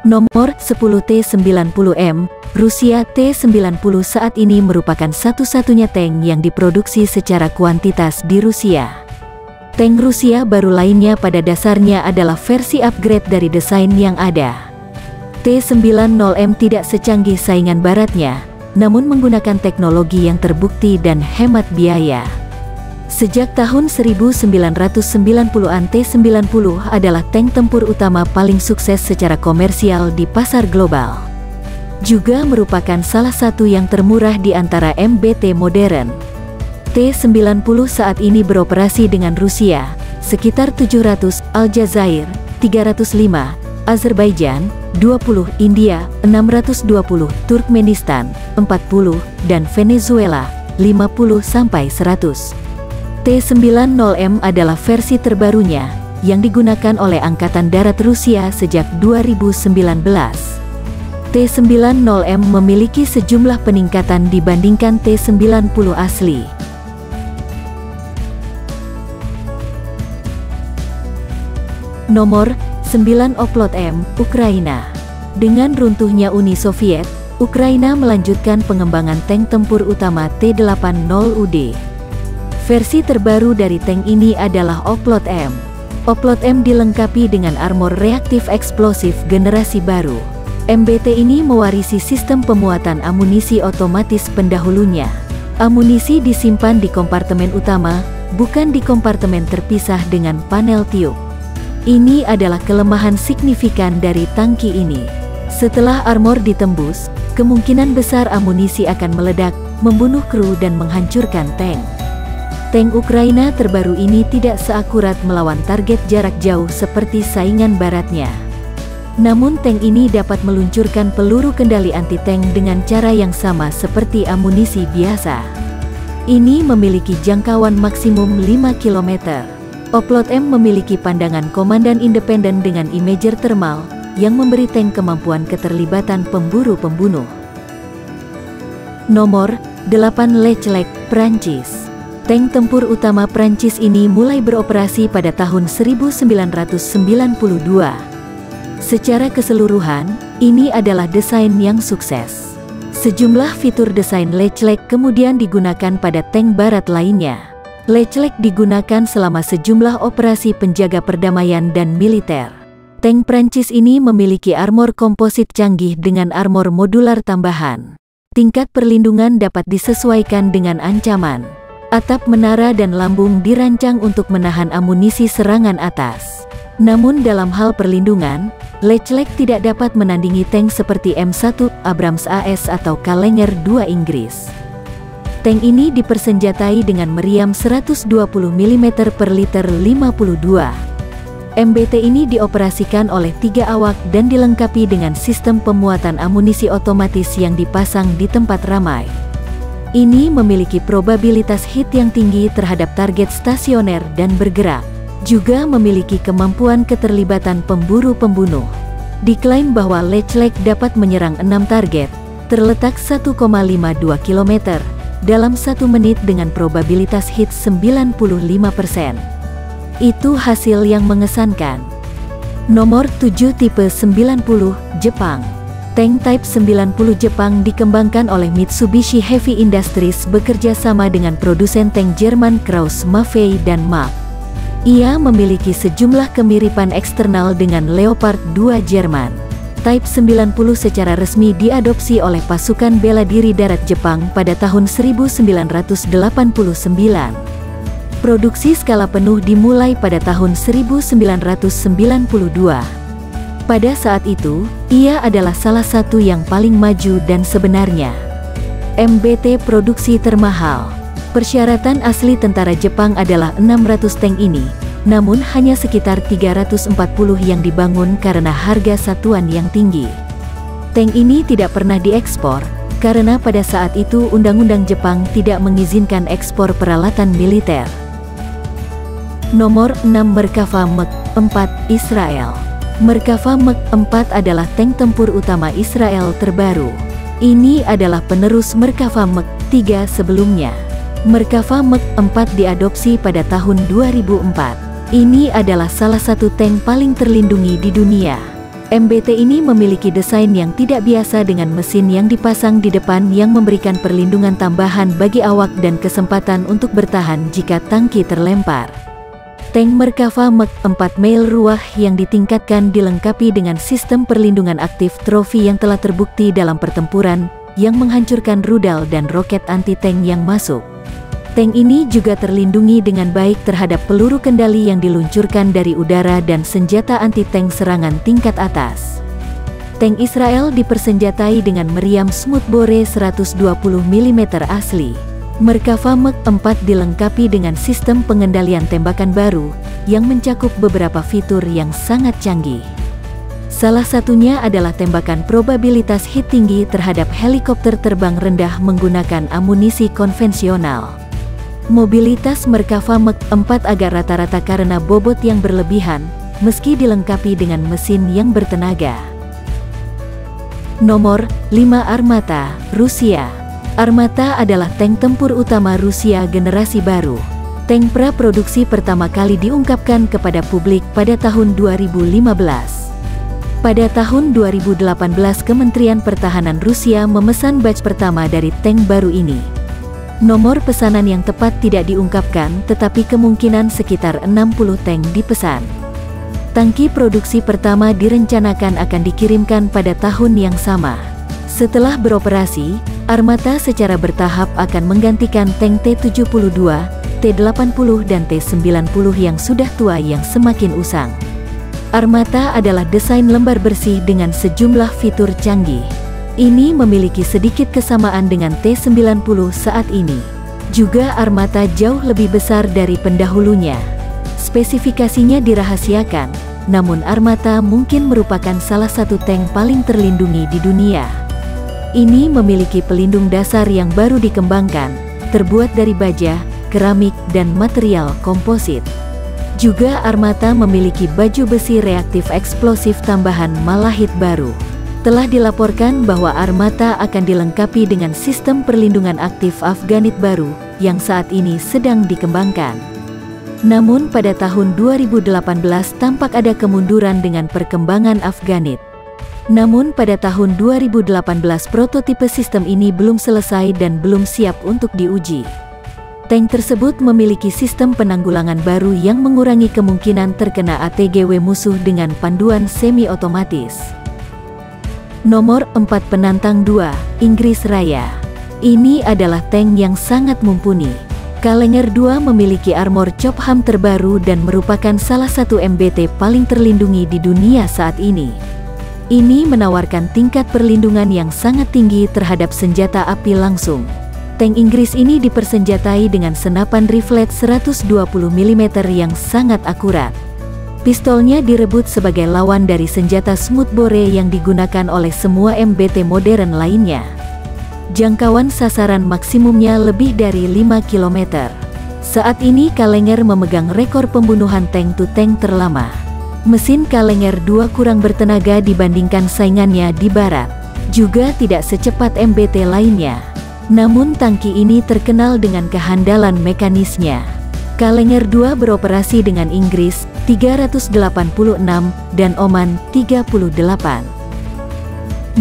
Nomor 10 T-90M, Rusia. T-90 saat ini merupakan satu-satunya tank yang diproduksi secara kuantitas di Rusia. Tank Rusia baru lainnya pada dasarnya adalah versi upgrade dari desain yang ada. T-90M tidak secanggih saingan baratnya, namun menggunakan teknologi yang terbukti dan hemat biaya. Sejak tahun 1990-an T-90 adalah tank tempur utama paling sukses secara komersial di pasar global. Juga merupakan salah satu yang termurah di antara MBT modern. T-90 saat ini beroperasi dengan Rusia, sekitar 700, Aljazair, 305, Azerbaijan, 20, India, 620, Turkmenistan, 40, dan Venezuela, 50-100. T-90M adalah versi terbarunya, yang digunakan oleh Angkatan Darat Rusia sejak 2019. T-90M memiliki sejumlah peningkatan dibandingkan T-90 asli. Nomor 9 Oplot M, Ukraina. Dengan runtuhnya Uni Soviet, Ukraina melanjutkan pengembangan tank tempur utama T-80UD. Versi terbaru dari tank ini adalah Oplot M. Oplot M dilengkapi dengan armor reaktif eksplosif generasi baru. MBT ini mewarisi sistem pemuatan amunisi otomatis pendahulunya. Amunisi disimpan di kompartemen utama, bukan di kompartemen terpisah dengan panel tiup. Ini adalah kelemahan signifikan dari tangki ini. Setelah armor ditembus, kemungkinan besar amunisi akan meledak, membunuh kru dan menghancurkan tank. Tank Ukraina terbaru ini tidak seakurat melawan target jarak jauh seperti saingan baratnya. Namun tank ini dapat meluncurkan peluru kendali anti-tank dengan cara yang sama seperti amunisi biasa. Ini memiliki jangkauan maksimum 5 km. Oplot M memiliki pandangan komandan independen dengan imager thermal, yang memberi tank kemampuan keterlibatan pemburu-pembunuh. Nomor 8 Leclerc, Prancis. Tank tempur utama Prancis ini mulai beroperasi pada tahun 1992. Secara keseluruhan, ini adalah desain yang sukses. Sejumlah fitur desain Leclerc kemudian digunakan pada tank barat lainnya. Leclerc digunakan selama sejumlah operasi penjaga perdamaian dan militer. Tank Prancis ini memiliki armor komposit canggih dengan armor modular tambahan. Tingkat perlindungan dapat disesuaikan dengan ancaman. Atap menara dan lambung dirancang untuk menahan amunisi serangan atas. Namun dalam hal perlindungan, Leclerc tidak dapat menandingi tank seperti M1, Abrams AS atau Kalender 2 Inggris. Tank ini dipersenjatai dengan meriam 120 mm per liter 52. MBT ini dioperasikan oleh 3 awak dan dilengkapi dengan sistem pemuatan amunisi otomatis yang dipasang di tempat ramai. Ini memiliki probabilitas hit yang tinggi terhadap target stasioner dan bergerak. Juga memiliki kemampuan keterlibatan pemburu-pembunuh. Diklaim bahwa Leclerc dapat menyerang 6 target, terletak 1,52 km, dalam 1 menit dengan probabilitas hit 95%. Itu hasil yang mengesankan. Nomor 7 Tipe 90, Jepang. Tank Type 90 Jepang dikembangkan oleh Mitsubishi Heavy Industries bekerja sama dengan produsen tank Jerman Krauss Maffei dan MAP. Ia memiliki sejumlah kemiripan eksternal dengan Leopard 2 Jerman. Type 90 secara resmi diadopsi oleh pasukan bela diri darat Jepang pada tahun 1989. Produksi skala penuh dimulai pada tahun 1992. Pada saat itu, ia adalah salah satu yang paling maju dan sebenarnya MBT produksi termahal. Persyaratan asli tentara Jepang adalah 600 tank ini, namun hanya sekitar 340 yang dibangun karena harga satuan yang tinggi. Tank ini tidak pernah diekspor, karena pada saat itu Undang-Undang Jepang tidak mengizinkan ekspor peralatan militer. Nomor 6 Merkava Mk-4, Israel. Merkava Mk-4 adalah tank tempur utama Israel terbaru. Ini adalah penerus Merkava Mk-3 sebelumnya. Merkava Mk-4 diadopsi pada tahun 2004. Ini adalah salah satu tank paling terlindungi di dunia. MBT ini memiliki desain yang tidak biasa dengan mesin yang dipasang di depan yang memberikan perlindungan tambahan bagi awak dan kesempatan untuk bertahan jika tangki terlempar. Tank Merkava Mek 4 Mail Ruah yang ditingkatkan dilengkapi dengan sistem perlindungan aktif trofi yang telah terbukti dalam pertempuran yang menghancurkan rudal dan roket anti-tank yang masuk. Tank ini juga terlindungi dengan baik terhadap peluru kendali yang diluncurkan dari udara dan senjata anti-tank serangan tingkat atas. Tank Israel dipersenjatai dengan meriam smoothbore 120 mm asli. Merkava Mek 4 dilengkapi dengan sistem pengendalian tembakan baru yang mencakup beberapa fitur yang sangat canggih. Salah satunya adalah tembakan probabilitas hit tinggi terhadap helikopter terbang rendah menggunakan amunisi konvensional. Mobilitas Merkava Mek 4 agak rata-rata karena bobot yang berlebihan, meski dilengkapi dengan mesin yang bertenaga. Nomor 5 Armata, Rusia. Armata adalah tank tempur utama Rusia generasi baru. Tank praproduksi pertama kali diungkapkan kepada publik pada tahun 2015. Pada tahun 2018 Kementerian Pertahanan Rusia memesan batch pertama dari tank baru ini. Nomor pesanan yang tepat tidak diungkapkan, tetapi kemungkinan sekitar 60 tank dipesan. Tangki produksi pertama direncanakan akan dikirimkan pada tahun yang sama. Setelah beroperasi, Armata secara bertahap akan menggantikan tank T-72, T-80 dan T-90 yang sudah tua yang semakin usang. Armata adalah desain lembar bersih dengan sejumlah fitur canggih. Ini memiliki sedikit kesamaan dengan T-90 saat ini. Juga Armata jauh lebih besar dari pendahulunya. Spesifikasinya dirahasiakan, namun Armata mungkin merupakan salah satu tank paling terlindungi di dunia. Ini memiliki pelindung dasar yang baru dikembangkan, terbuat dari baja, keramik, dan material komposit. Juga Armata memiliki baju besi reaktif eksplosif tambahan Malahit baru. Telah dilaporkan bahwa Armata akan dilengkapi dengan sistem perlindungan aktif Afganit baru, yang saat ini sedang dikembangkan. Namun pada tahun 2018 tampak ada kemunduran dengan perkembangan Afganit. Namun pada tahun 2018 prototipe sistem ini belum selesai dan belum siap untuk diuji. Tank tersebut memiliki sistem penanggulangan baru yang mengurangi kemungkinan terkena ATGW musuh dengan panduan semi-otomatis. Nomor 4 Penantang 2, Inggris Raya. Ini adalah tank yang sangat mumpuni. Challenger 2 memiliki armor Chopham terbaru dan merupakan salah satu MBT paling terlindungi di dunia saat ini. Ini menawarkan tingkat perlindungan yang sangat tinggi terhadap senjata api langsung. Tank Inggris ini dipersenjatai dengan senapan riflet 120 mm yang sangat akurat. Pistolnya direbut sebagai lawan dari senjata smoothbore yang digunakan oleh semua MBT modern lainnya. Jangkauan sasaran maksimumnya lebih dari 5 km. Saat ini Challenger memegang rekor pembunuhan tank-to-tank terlama. Mesin Challenger 2 kurang bertenaga dibandingkan saingannya di barat. Juga tidak secepat MBT lainnya. Namun tangki ini terkenal dengan kehandalan mekanisnya. Challenger 2 beroperasi dengan Inggris 386 dan Oman 38.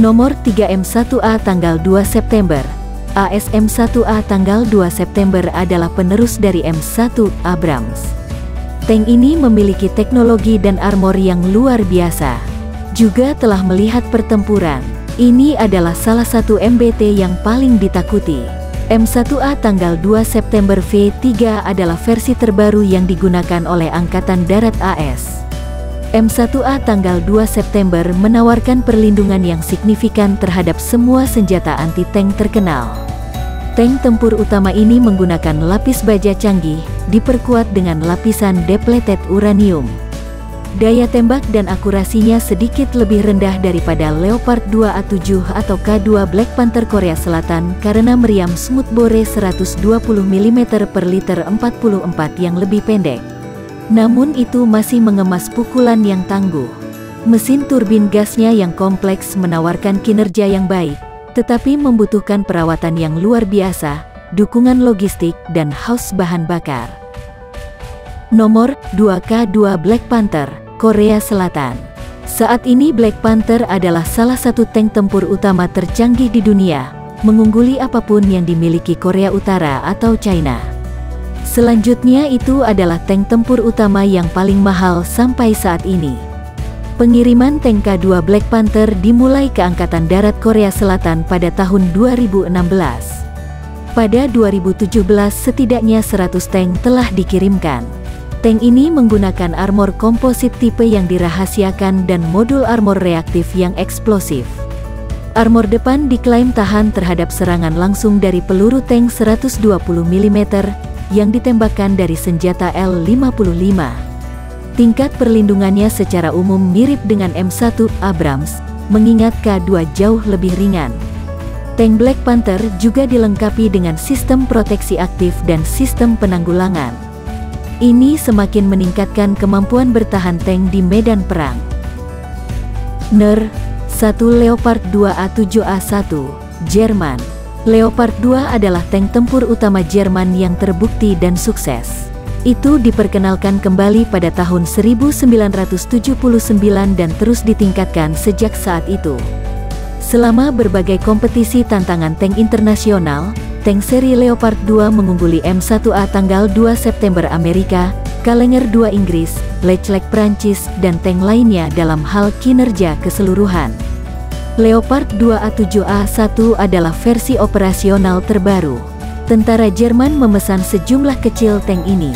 Nomor 3 M1A tanggal 2 September. ASM-1A tanggal 2 September adalah penerus dari M1 Abrams. Tank ini memiliki teknologi dan armor yang luar biasa. Juga telah melihat pertempuran. Ini adalah salah satu MBT yang paling ditakuti. M1A tanggal 2 September V3 adalah versi terbaru yang digunakan oleh Angkatan Darat AS. M1A tanggal 2 September menawarkan perlindungan yang signifikan terhadap semua senjata anti-tank terkenal. Tank tempur utama ini menggunakan lapis baja canggih, diperkuat dengan lapisan depleted uranium. Daya tembak dan akurasinya sedikit lebih rendah daripada Leopard 2A7 atau K2 Black Panther Korea Selatan karena meriam smoothbore 120 mm per liter 44 yang lebih pendek. Namun itu masih mengemas pukulan yang tangguh. Mesin turbin gasnya yang kompleks menawarkan kinerja yang baik, tetapi membutuhkan perawatan yang luar biasa, dukungan logistik, dan haus bahan bakar. Nomor 2 K2 Black Panther, Korea Selatan. Saat ini Black Panther adalah salah satu tank tempur utama tercanggih di dunia, mengungguli apapun yang dimiliki Korea Utara atau China. Selanjutnya itu adalah tank tempur utama yang paling mahal sampai saat ini. Pengiriman tank K2 Black Panther dimulai ke Angkatan Darat Korea Selatan pada tahun 2016. Pada 2017 setidaknya 100 tank telah dikirimkan. Tank ini menggunakan armor komposit tipe yang dirahasiakan dan modul armor reaktif yang eksplosif. Armor depan diklaim tahan terhadap serangan langsung dari peluru tank 120 mm yang ditembakkan dari senjata L-55. Tingkat perlindungannya secara umum mirip dengan M1 Abrams, mengingat K2 jauh lebih ringan. Tank Black Panther juga dilengkapi dengan sistem proteksi aktif dan sistem penanggulangan. Ini semakin meningkatkan kemampuan bertahan tank di medan perang. NER 1 Leopard 2 A7A1, Jerman. Leopard 2 adalah tank tempur utama Jerman yang terbukti dan sukses. Itu diperkenalkan kembali pada tahun 1979 dan terus ditingkatkan sejak saat itu. Selama berbagai kompetisi tantangan tank internasional, tank seri Leopard 2 mengungguli M1A tanggal 2 September Amerika, Challenger 2 Inggris, Leclerc Prancis, dan tank lainnya dalam hal kinerja keseluruhan. Leopard 2 A7A1 adalah versi operasional terbaru. Tentara Jerman memesan sejumlah kecil tank ini.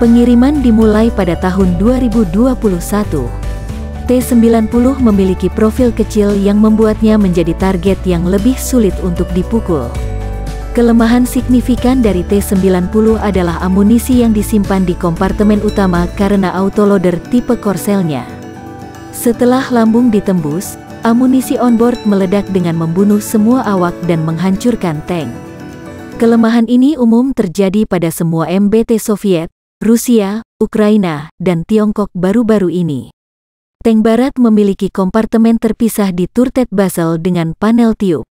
Pengiriman dimulai pada tahun 2021. T-90 memiliki profil kecil yang membuatnya menjadi target yang lebih sulit untuk dipukul. Kelemahan signifikan dari T-90 adalah amunisi yang disimpan di kompartemen utama karena autoloader tipe Corsair-nya. Setelah lambung ditembus, amunisi onboard meledak dengan membunuh semua awak dan menghancurkan tank. Kelemahan ini umum terjadi pada semua MBT Soviet, Rusia, Ukraina, dan Tiongkok baru-baru ini. Tank barat memiliki kompartemen terpisah di turret Basel dengan panel tiup.